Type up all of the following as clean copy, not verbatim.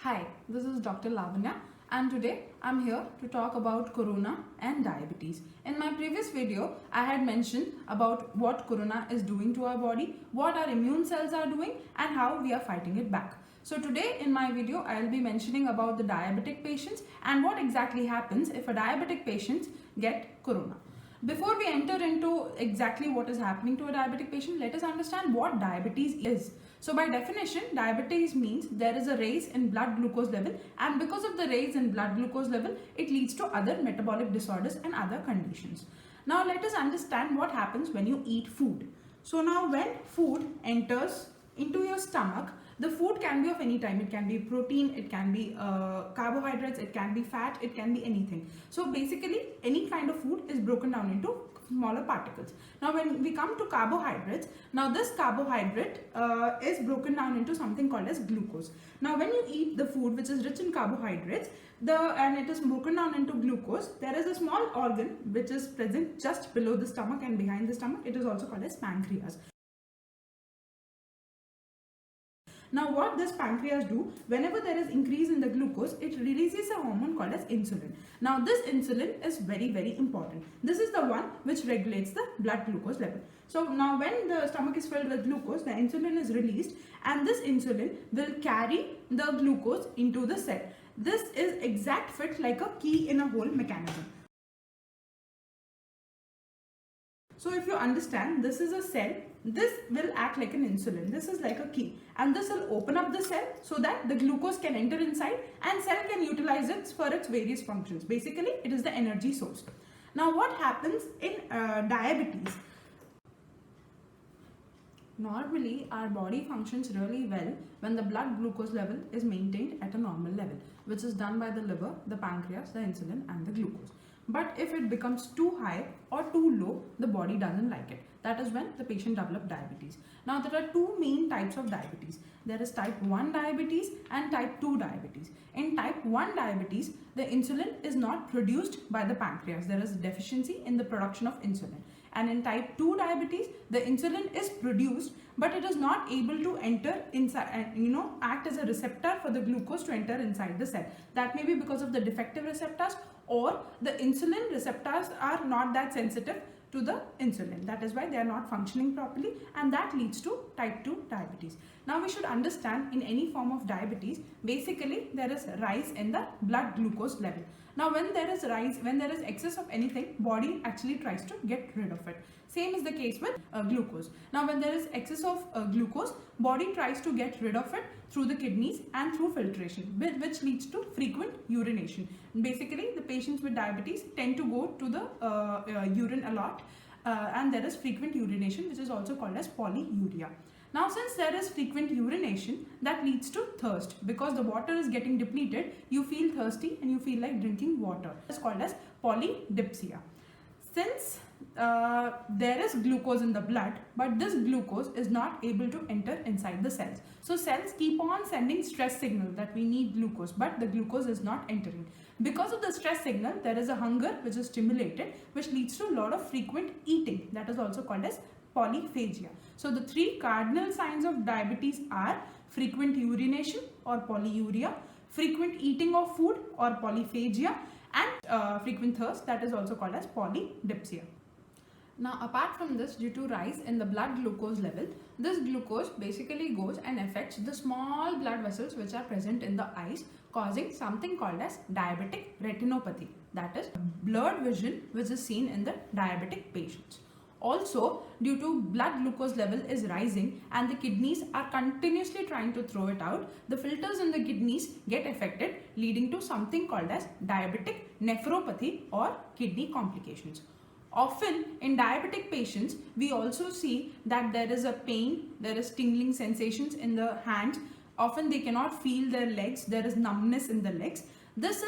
Hi, this is Dr. Lavanya and today I'm here to talk about corona and diabetes. In my previous video, I had mentioned about what corona is doing to our body, what our immune cells are doing and how we are fighting it back. So today in my video, I'll be mentioning about the diabetic patients and what exactly happens if a diabetic patient get corona. Before we enter into exactly what is happening to a diabetic patient, let us understand what diabetes is. So by definition, diabetes means there is a rise in blood glucose level, and because of the rise in blood glucose level, it leads to other metabolic disorders and other conditions. Now let us understand what happens when you eat food. So now when food enters into your stomach, the food can be of any type. It can be protein, it can be carbohydrates, it can be fat, it can be anything. So basically any kind of food is broken down into smaller particles. Now when we come to carbohydrates, now this carbohydrate is broken down into something called as glucose. Now when you eat the food which is rich in carbohydrates and it is broken down into glucose, there is a small organ which is present just below the stomach and behind the stomach. It is also called as pancreas. Now what this pancreas do, whenever there is increase in the glucose, it releases a hormone called as insulin. Now this insulin is very important. This is the one which regulates the blood glucose level. So now when the stomach is filled with glucose, the insulin is released and this insulin will carry the glucose into the cell. This is exact fit like a key in a hole mechanism. So if you understand, this is a cell, this will act like an insulin. This is like a key and this will open up the cell so that the glucose can enter inside and cell can utilize it for its various functions. Basically, it is the energy source. Now what happens in diabetes? Normally, our body functions really well when the blood glucose level is maintained at a normal level, which is done by the liver, the pancreas, the insulin and the glucose. But if it becomes too high or too low, the body doesn't like it. That is when the patient develops diabetes. Now there are two main types of diabetes. There is type 1 diabetes and type 2 diabetes. In type 1 diabetes, the insulin is not produced by the pancreas. There is a deficiency in the production of insulin. And in type 2 diabetes, the insulin is produced but it is not able to enter inside and act as a receptor for the glucose to enter inside the cell. That may be because of the defective receptors or the insulin receptors are not that sensitive to the insulin. That is why they are not functioning properly and that leads to type 2 diabetes. Now we should understand in any form of diabetes, basically there is rise in the blood glucose level. Now when there is excess of anything, body actually tries to get rid of it. Same is the case with glucose. Now when there is excess of glucose, body tries to get rid of it through the kidneys and through filtration, which leads to frequent urination. Basically, the patients with diabetes tend to go to the urine a lot and there is frequent urination, which is also called as polyuria. Now since there is frequent urination, that leads to thirst. Because the water is getting depleted, you feel thirsty and you feel like drinking water. It's called as polydipsia. Since there is glucose in the blood, but this glucose is not able to enter inside the cells. So cells keep on sending stress signal that we need glucose, but the glucose is not entering. Because of the stress signal, there is a hunger which is stimulated, which leads to a lot of frequent eating. That is also called as polyphagia. So the three cardinal signs of diabetes are frequent urination or polyuria, frequent eating of food or polyphagia, and frequent thirst, that is also called as polydipsia. Now apart from this, due to rise in the blood glucose level, this glucose basically goes and affects the small blood vessels which are present in the eyes, causing something called as diabetic retinopathy, that is blurred vision which is seen in the diabetic patients. Also, due to blood glucose level is rising and the kidneys are continuously trying to throw it out, the filters in the kidneys get affected, leading to something called as diabetic nephropathy or kidney complications. Often in diabetic patients, we also see that there is a pain, there is tingling sensations in the hands. Often they cannot feel their legs, there is numbness in the legs. This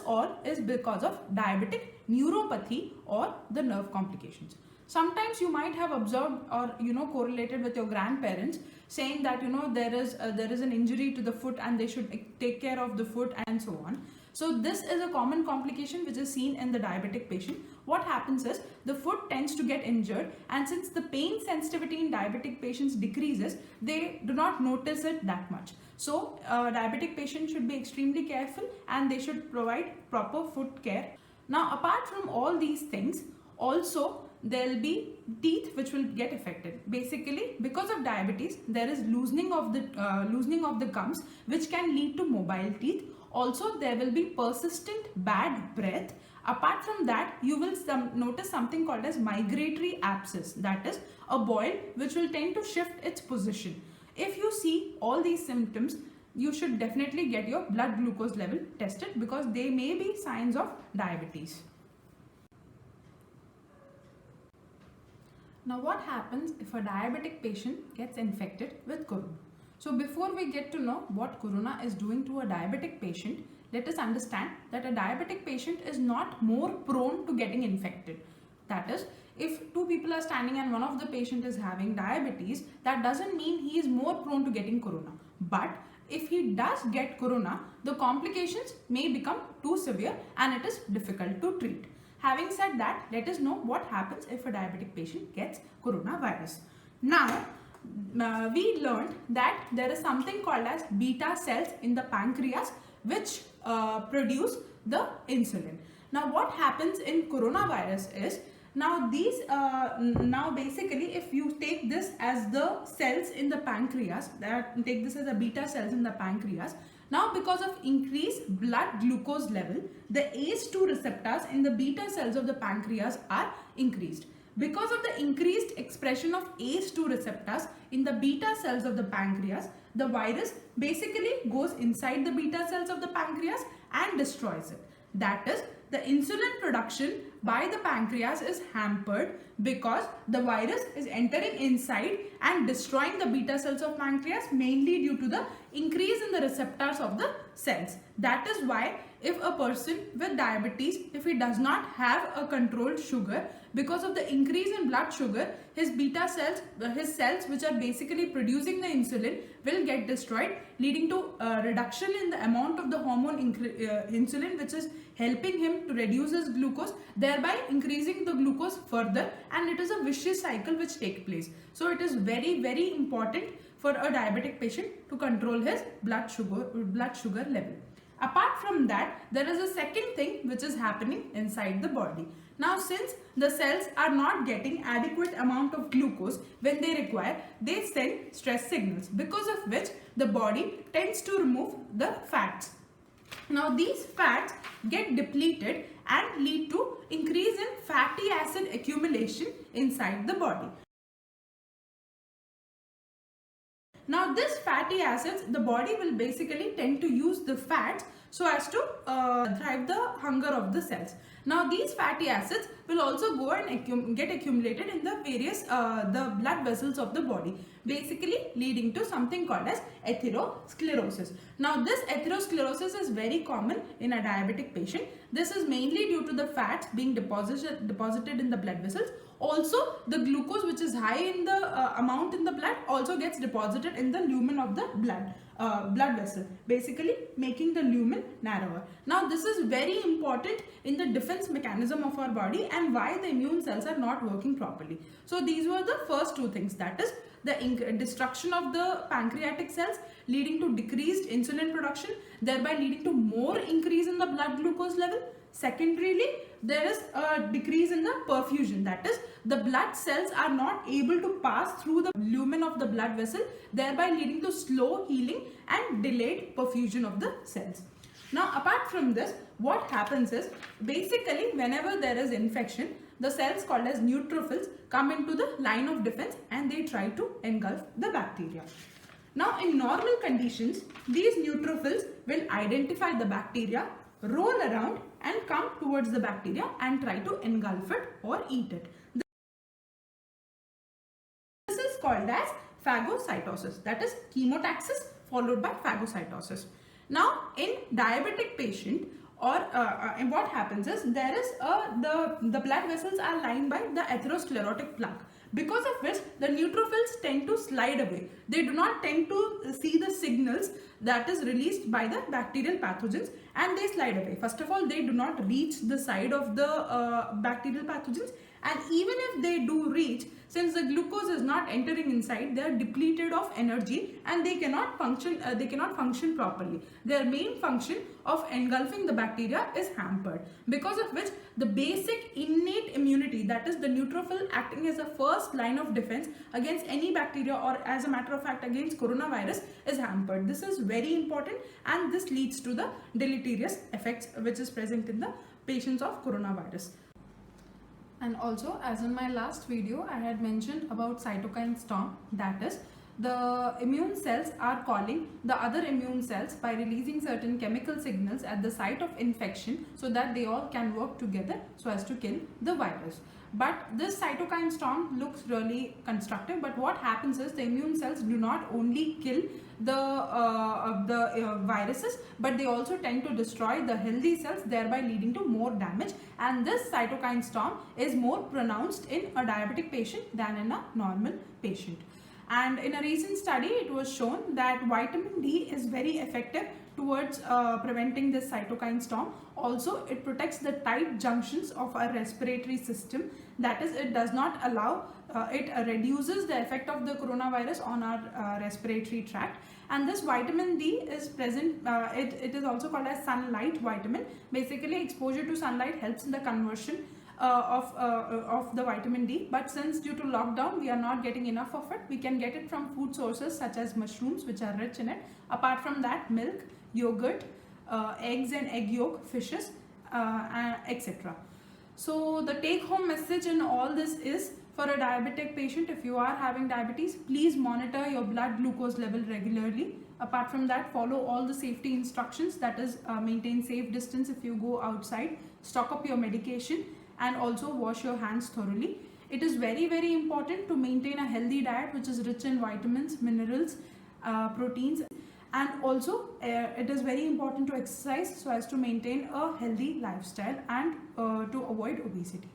all is because of diabetic neuropathy or the nerve complications. Sometimes you might have observed or correlated with your grandparents saying that there is an injury to the foot and they should take care of the foot and so on. So this is a common complication which is seen in the diabetic patient. What happens is the foot tends to get injured, and since the pain sensitivity in diabetic patients decreases, they do not notice it that much. So diabetic patients should be extremely careful and they should provide proper foot care. Now apart from all these things, also there will be teeth which will get affected. Basically, because of diabetes, there is loosening of the gums, which can lead to mobile teeth. Also, there will be persistent bad breath. Apart from that, you will notice something called as migratory abscess, that is a boil which will tend to shift its position. If you see all these symptoms, you should definitely get your blood glucose level tested because they may be signs of diabetes. Now what happens if a diabetic patient gets infected with corona? So before we get to know what corona is doing to a diabetic patient, let us understand that a diabetic patient is not more prone to getting infected. That is, if two people are standing and one of the patient is having diabetes, that doesn't mean he is more prone to getting corona. But if he does get corona, the complications may become too severe and it is difficult to treat. Having said that, let us know what happens if a diabetic patient gets coronavirus. Now, we learned that there is something called as beta cells in the pancreas which produce the insulin. Now, what happens in coronavirus is, now basically if you take this as the cells in the pancreas, take this as a beta cells in the pancreas. Now because of increased blood glucose level, the ACE2 receptors in the beta cells of the pancreas are increased. Because of the increased expression of ACE2 receptors in the beta cells of the pancreas, the virus basically goes inside the beta cells of the pancreas and destroys it. That is, the insulin production by the pancreas is hampered because the virus is entering inside and destroying the beta cells of pancreas, mainly due to the increase in the receptors of the cells. That is why if a person with diabetes, if he does not have a controlled sugar, because of the increase in blood sugar, his beta cells, his cells which are basically producing the insulin, will get destroyed, leading to a reduction in the amount of the hormone insulin, which is helping him to reduce his glucose, thereby increasing the glucose further, and it is a vicious cycle which takes place. So it is very, very important for a diabetic patient to control his blood sugar level. Apart from that, there is a second thing which is happening inside the body. Now, since the cells are not getting adequate amount of glucose when they require, they send stress signals, because of which the body tends to remove the fats. Now, these fats get depleted and lead to increase in fatty acid accumulation inside the body. Now, this fatty acids, the body will basically tend to use the fats so as to drive the hunger of the cells. Now, these fatty acids will also go and get accumulated in the various the blood vessels of the body, basically leading to something called as atherosclerosis. Now, this atherosclerosis is very common in a diabetic patient. This is mainly due to the fats being deposited in the blood vessels. Also, the glucose which is high in the amount in the blood also gets deposited in the lumen of the blood vessel, basically making the lumen narrower. Now, this is very important in the defense mechanism of our body and why the immune cells are not working properly. So, these were the first two things, that is the destruction of the pancreatic cells leading to decreased insulin production, thereby leading to more increase in the blood glucose level. Secondarily, there is a decrease in the perfusion, that is the blood cells are not able to pass through the lumen of the blood vessel, thereby leading to slow healing and delayed perfusion of the cells. Now, apart from this, what happens is, basically whenever there is infection, the cells called as neutrophils come into the line of defense and they try to engulf the bacteria. Now, in normal conditions, these neutrophils will identify the bacteria, roll around and come towards the bacteria and try to engulf it or eat it. This is called as phagocytosis, that is chemotaxis followed by phagocytosis. Now, in diabetic patient, and what happens is there is the blood vessels are lined by the atherosclerotic plaque, because of which the neutrophils tend to slide away. They do not tend to see the signals that is released by the bacterial pathogens, and they slide away. First of all, they do not reach the side of the bacterial pathogens, and even if they do reach, since the glucose is not entering inside, they are depleted of energy and they cannot function properly. Their main function of engulfing the bacteria is hampered, because of which the basic innate immunity, that is the neutrophil acting as a first line of defense against any bacteria, or as a matter of fact against coronavirus, is hampered. This is very important, and this leads to the deleterious effects which is present in the patients of coronavirus. And also, as in my last video, I had mentioned about cytokine storm, that is the immune cells are calling the other immune cells by releasing certain chemical signals at the site of infection, so that they all can work together so as to kill the virus. But this cytokine storm looks really constructive, but what happens is the immune cells do not only kill the viruses, but they also tend to destroy the healthy cells, thereby leading to more damage. And this cytokine storm is more pronounced in a diabetic patient than in a normal patient. And in a recent study, it was shown that vitamin D is very effective towards preventing this cytokine storm. Also, it protects the tight junctions of our respiratory system. That is, it does not allow, it reduces the effect of the coronavirus on our respiratory tract. And this vitamin D is present, it is also called as sunlight vitamin. Basically, exposure to sunlight helps in the conversion of the vitamin D, but since due to lockdown we are not getting enough of it, we can get it from food sources such as mushrooms, which are rich in it. Apart from that, milk, yogurt, eggs and egg yolk, fishes, etc. So the take home message in all this is, for a diabetic patient, if you are having diabetes, please monitor your blood glucose level regularly. Apart from that, follow all the safety instructions, that is maintain safe distance if you go outside, stock up your medication, and also wash your hands thoroughly. It is very, very important to maintain a healthy diet which is rich in vitamins, minerals, proteins, and also it is very important to exercise so as to maintain a healthy lifestyle and to avoid obesity.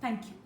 Thank you.